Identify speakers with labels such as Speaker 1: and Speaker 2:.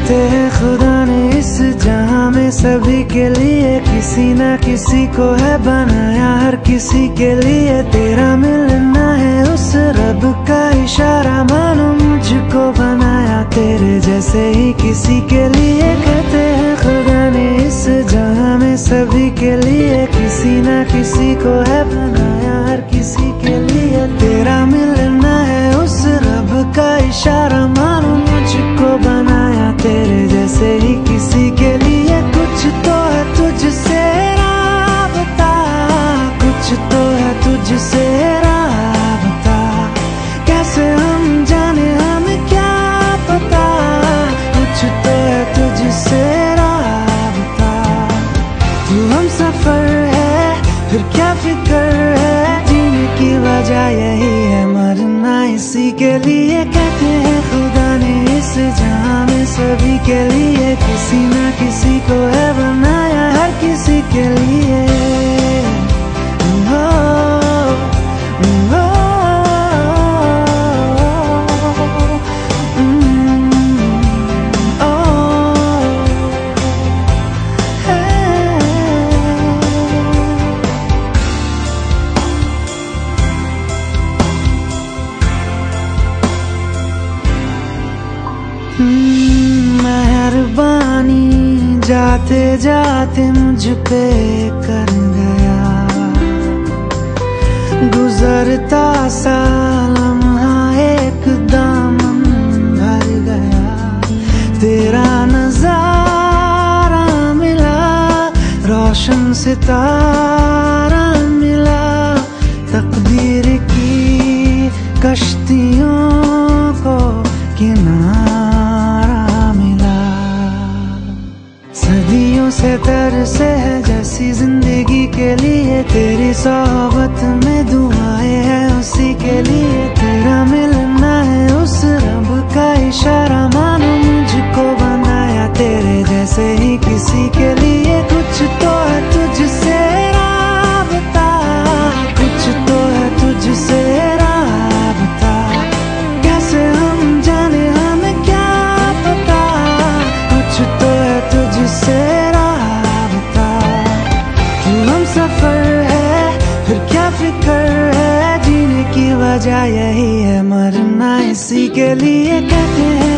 Speaker 1: कहते हैं खुदा ने इस जहां में सभी के लिए किसी ना किसी को है बनाया, हर किसी के लिए तेरा मिलना है उस रब का इशारा। मानो मुझको बनाया तेरे जैसे ही किसी के लिए। कहते हैं खुदा ने इस जहां में सभी के लिए किसी ना किसी को है बनाया, हर किसी के लिए तेरा मिलना है उस रब का इशारा। मानो मुझको बनाया तेरे जैसे ही किसी के लिए। कुछ तो है तुझसे राबता, कुछ तो है तुझसे राबता, कैसे हम जाने हमें क्या पता। कुछ तो है तुझसे राबता, तू हम सफर है फिर क्या फिक्र है, जीने की वजह यही है मरना इसी के लिए। कहते हैं खुदा ने इस जहां में सभी के लिए किसी ना किसी को है बनाया, हर किसी के लिए। मेहरबानी जाते जाते मुझ पे कर गया, गुजरता सा लम्हा एकदम भर गया। तेरा नजारा मिला, रोशन सितारा मिला, तकदीर की कश्तियों को किनारा मिला। सदियों से तरसे है जैसी जिंदगी के लिए, तेरी सोहबत में दुआएं हैं उसी के लिए। तेरा मिलना है उस रब का इशारा, मानो मुझको बनाया तेरे जैसे ही किसी के लिए। कुछ तो है तुझसे राबता, कुछ तो है तुझसे राबता, कैसे हम जाने हमें क्या पता। कुछ तो है तुझसे राबता, तू हम सफर है फिर क्या फिक्र है, जीने की वजह यही है मरना इसी के लिए। कहते हैं